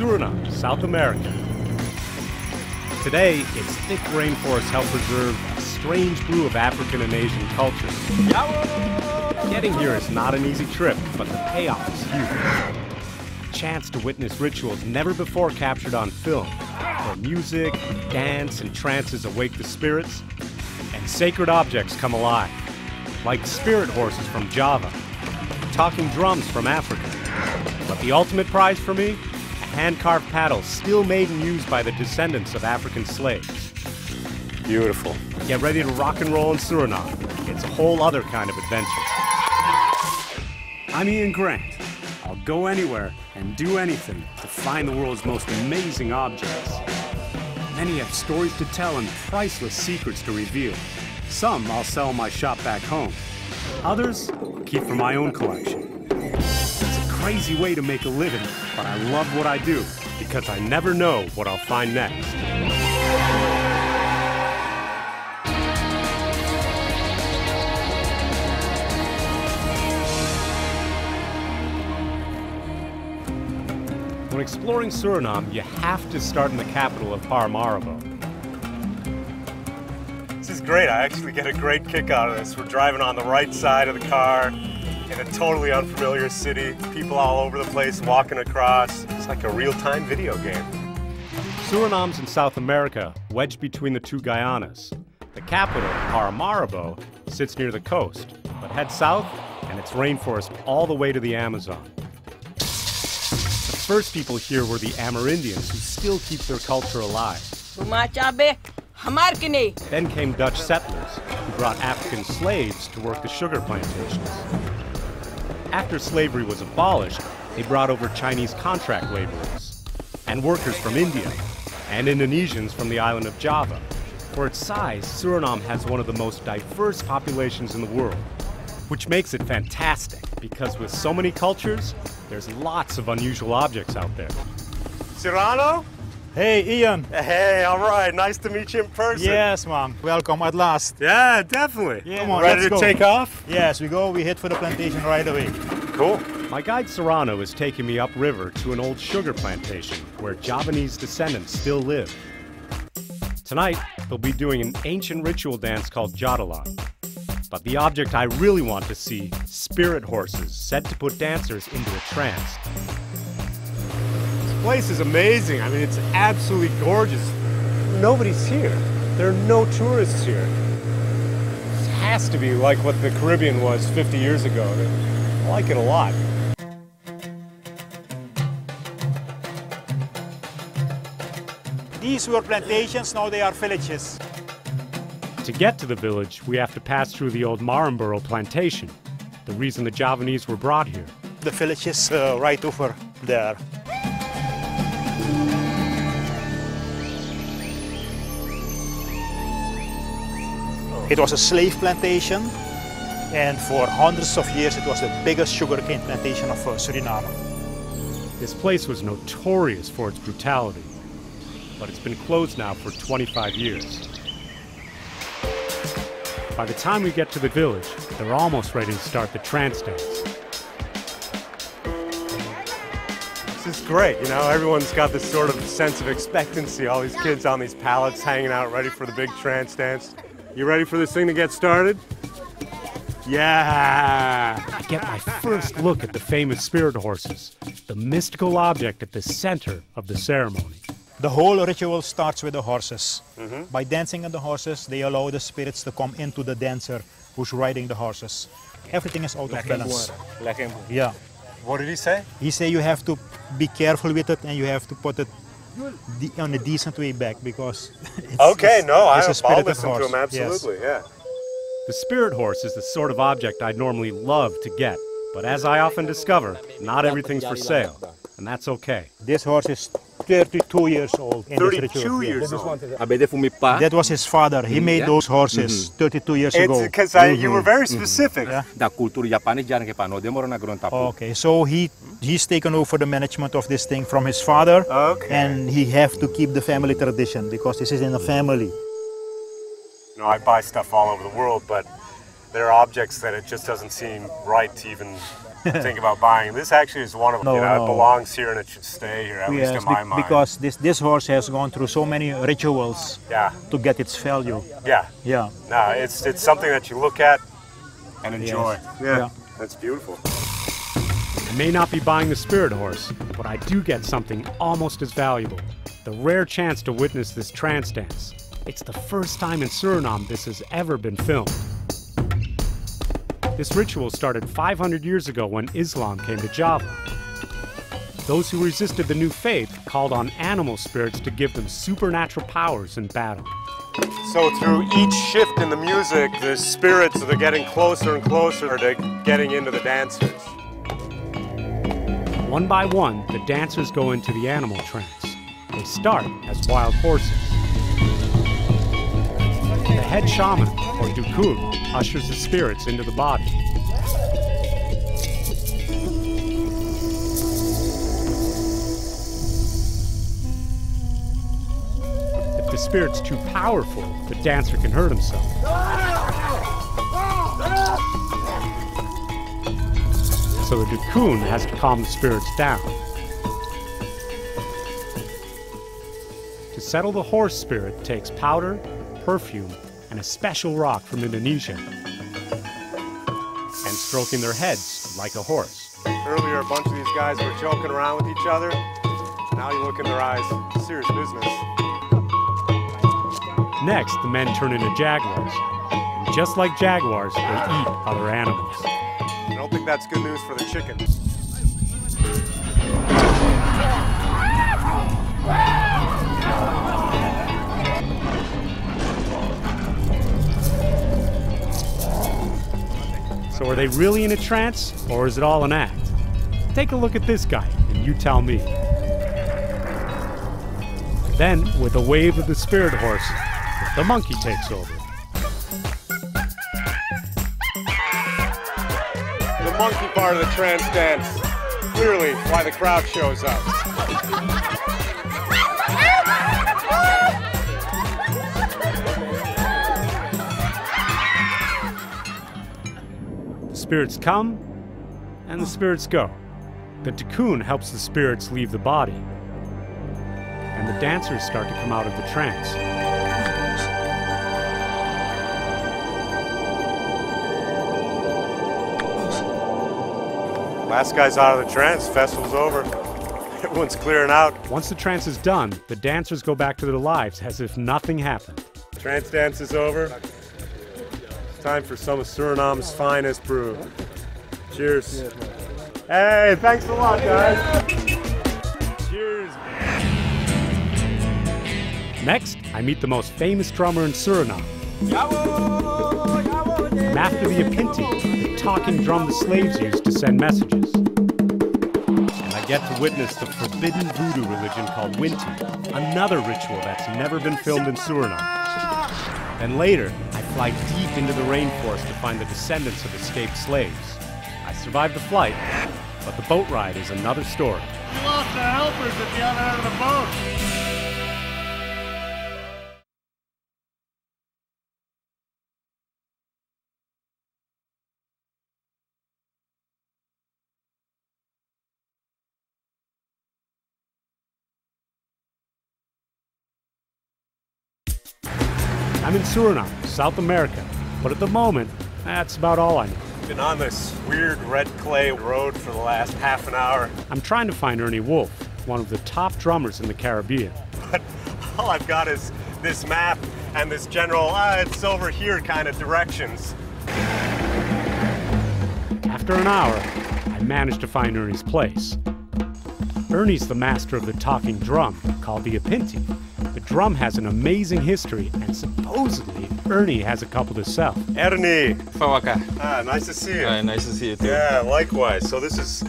Suriname, South America. Today, its thick rainforests help preserve a strange brew of African and Asian cultures. Getting here is not an easy trip, but the payoff is huge. A chance to witness rituals never before captured on film, where music, dance, and trances awake the spirits, and sacred objects come alive, like spirit horses from Java, talking drums from Africa. But the ultimate prize for me? A hand-carved paddle still made and used by the descendants of African slaves. Beautiful. Get ready to rock and roll in Suriname. It's a whole other kind of adventure. I'm Ian Grant. I'll go anywhere and do anything to find the world's most amazing objects. Many have stories to tell and priceless secrets to reveal. Some I'll sell in my shop back home. Others I'll keep for my own collection. It's a crazy way to make a living, but I love what I do because I never know what I'll find next. When exploring Suriname, you have to start in the capital of Paramaribo. This is great. I actually get a great kick out of this. We're driving on the right side of the car in a totally unfamiliar city. People all over the place walking across. It's like a real-time video game. Suriname's in South America, wedged between the two Guyanas. The capital, Paramaribo, sits near the coast, but head south and it's rainforest all the way to the Amazon. The first people here were the Amerindians, who still keep their culture alive. Then came Dutch settlers, who brought African slaves to work the sugar plantations. After slavery was abolished, they brought over Chinese contract laborers, and workers from India, and Indonesians from the island of Java. For its size, Suriname has one of the most diverse populations in the world, which makes it fantastic, because with so many cultures, there's lots of unusual objects out there. Cyrano? Hey, Ian. Hey, all right. Nice to meet you in person. Yes, man. Welcome at last. Yeah, definitely. Yeah, come on, ready let's to go. take off? Yes, we go. We hit for the plantation right away. Cool. My guide Serrano is taking me upriver to an old sugar plantation where Javanese descendants still live. Tonight, they'll be doing an ancient ritual dance called Jadalan. But the object I really want to see, spirit horses, said to put dancers into a trance. This place is amazing. I mean, it's absolutely gorgeous. Nobody's here. There are no tourists here. This has to be like what the Caribbean was 50 years ago. I like it a lot. These were plantations, now they are villages. To get to the village, we have to pass through the old Maramboro plantation, the reason the Javanese were brought here. The village is right over there. It was a slave plantation, and for hundreds of years it was the biggest sugarcane plantation of Suriname. This place was notorious for its brutality, but it's been closed now for 25 years. By the time we get to the village, they're almost ready to start the trance dance. This is great, you know, everyone's got this sort of sense of expectancy, all these kids on these pallets hanging out ready for the big trance dance. You ready for this thing to get started? Yeah! I get my first look at the famous spirit horses, the mystical object at the center of the ceremony. The whole ritual starts with the horses. By dancing on the horses, they allow the spirits to come into the dancer who's riding the horses. Everything is out of balance. Yeah. What did he say? He said you have to be careful with it and you have to put it on a decent way back because I'll spirited listen horse. to him, absolutely, yeah. The spirit horse is the sort of object I'd normally love to get, but as I often discover, not everything's for sale, and that's okay. This horse is 32 years old. 32 years old? That was his father. He made those horses 32 years ago. Because you were very specific. Yeah. Okay, so he's taken over the management of this thing from his father, and he have to keep the family tradition because this is in a family. You know, I buy stuff all over the world, but there are objects that it just doesn't seem right to even think about buying. This actually is one of them. No, It no. belongs here and it should stay here, at least in my mind. Because this horse has gone through so many rituals to get its value. Yeah. Yeah. No, it's something that you look at and enjoy. Yes. Yeah. That's beautiful. I may not be buying the spirit horse, but I do get something almost as valuable. The rare chance to witness this trance dance. It's the first time in Suriname this has ever been filmed. This ritual started 500 years ago when Islam came to Java. Those who resisted the new faith called on animal spirits to give them supernatural powers in battle. So through each shift in the music, the spirits are getting closer and closer to getting into the dancers. One by one, the dancers go into the animal trance. They start as wild horses. The head shaman, or dukun, ushers the spirits into the body. If the spirit's too powerful, the dancer can hurt himself. So the dukun has to calm the spirits down. To settle the horse spirit takes powder, perfume, and a special rock from Indonesia, and stroking their heads like a horse. Earlier, a bunch of these guys were joking around with each other. Now you look in their eyes, serious business. Next, the men turn into jaguars. And just like jaguars, they eat other animals. I don't think that's good news for the chickens. So are they really in a trance, or is it all an act? Take a look at this guy, and you tell me. Then, with a wave of the spirit horse, the monkey takes over. The monkey part of the trance dance, clearly why the crowd shows up. The spirits come, and the spirits go. The dukun helps the spirits leave the body, and the dancers start to come out of the trance. Last guy's out of the trance, festival's over. Everyone's clearing out. Once the trance is done, the dancers go back to their lives as if nothing happened. Trance dance is over. It's time for some of Suriname's finest brew. Cheers. Hey, thanks a lot, guys. Cheers. Next, I meet the most famous drummer in Suriname. I'm after the apinti, the talking drum the slaves used to send messages. And I get to witness the forbidden voodoo religion called Winti, another ritual that's never been filmed in Suriname. Then later, I fly deep into the rainforest to find the descendants of escaped slaves. I survived the flight, but the boat ride is another story. We lost the helpers at the other end of the boat. I'm in Suriname, South America, but at the moment, that's about all I know. Been on this weird red clay road for the last half an hour. I'm trying to find Ernie Wolf, one of the top drummers in the Caribbean. But all I've got is this map and this general, it's over here kind of directions. After an hour, I managed to find Ernie's place. Ernie's the master of the talking drum, called the apinti. The drum has an amazing history, and supposedly Ernie has a couple to sell. Ernie. Fawaka. Nice to see you. Nice to see you too. Yeah, likewise. So this is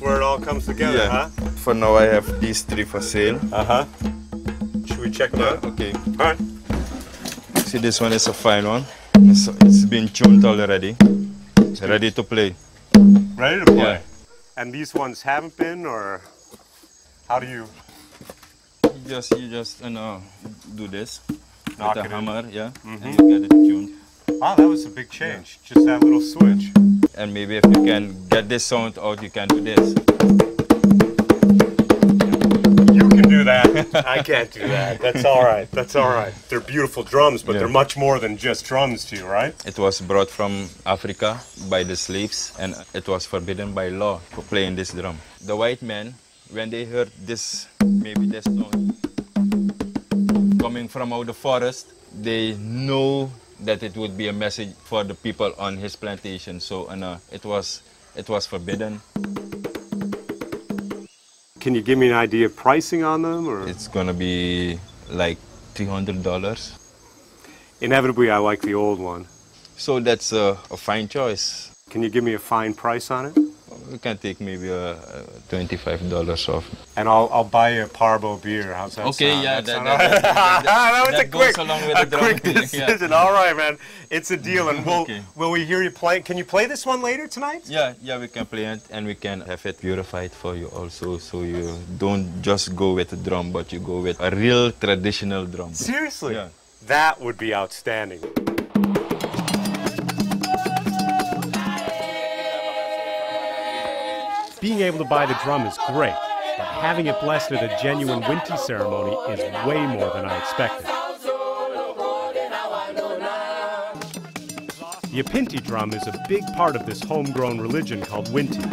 where it all comes together, huh? For now, I have these 3 for sale. Uh-huh. Should we check them out? Okay. All right. See, this one is a fine one. It's been tuned already. It's ready to play. Ready to play? Yeah. And these ones haven't been, or how do you? You just do this Knock with it a in. hammer, yeah, and you get it tuned. Wow, that was a big change. Just that little switch. and maybe if you can get this sound out, you can do this. You can do that. I can't do that. That's all right. That's all right. They're beautiful drums, but they're much more than just drums to you, right? It was brought from Africa by the slaves, and it was forbidden by law for playing this drum. The white men, when they heard this, maybe this sound coming from out the forest, they know that it would be a message for the people on his plantation. So it was forbidden. Can you give me an idea of pricing on them? Or? It's gonna be like $300. Inevitably, I like the old one. So that's a fine choice. Can you give me a fine price on it? We can take maybe $25 off. And I'll buy you a Parbo beer. How's that okay, sound? yeah, that goes along with the drum. Quick decision. All right, man. It's a deal. And will we hear you play? Can you play this one later tonight? Yeah, we can play it, and we can have it purified for you also, so you don't just go with a drum, but you go with a real traditional drum. Seriously? Yeah. That would be outstanding. Being able to buy the drum is great, but having it blessed at a genuine Winti ceremony is way more than I expected. The Apinti drum is a big part of this homegrown religion called Winti.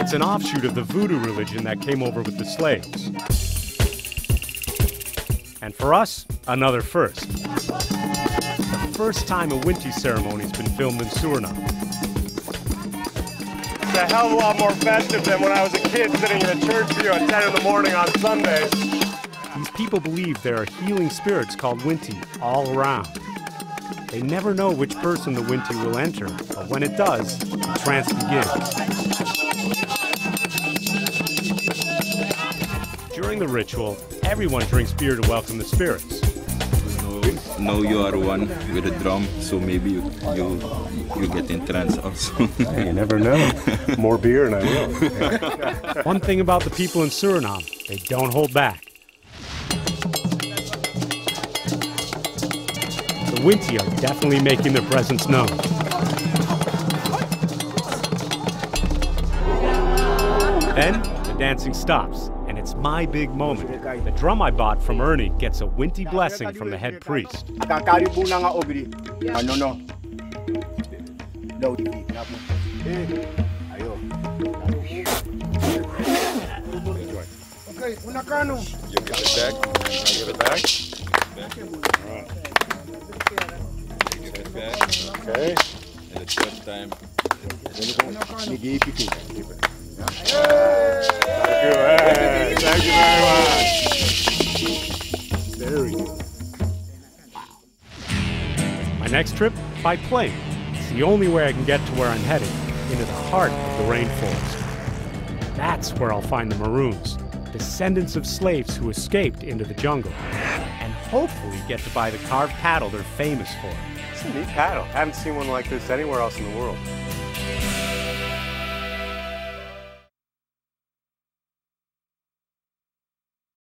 It's an offshoot of the voodoo religion that came over with the slaves. And for us, another first. The first time a Winti ceremony has been filmed in Suriname. It's a hell of a lot more festive than when I was a kid sitting in a church pew at 10 in the morning on Sundays. These people believe there are healing spirits called Winti all around. They never know which person the Winti will enter, but when it does, the trance begins. During the ritual, everyone drinks beer to welcome the spirits. Now you are one with a drum, so maybe you get in trance also. You never know. More beer and I will. One thing about the people in Suriname, they don't hold back. The Winti are definitely making their presence known. Then, the dancing stops, and it's my big moment. The drum I bought from Ernie gets a Winti blessing from the head priest. You give it back. Give it back. Give it back. Okay. And the third time. Thank you very much. Very good. My next trip, by plane. It's the only way I can get to where I'm headed, into the heart of the rainforest. That's where I'll find the Maroons, descendants of slaves who escaped into the jungle, and hopefully get to buy the carved paddle they're famous for. It's a neat paddle. I haven't seen one like this anywhere else in the world.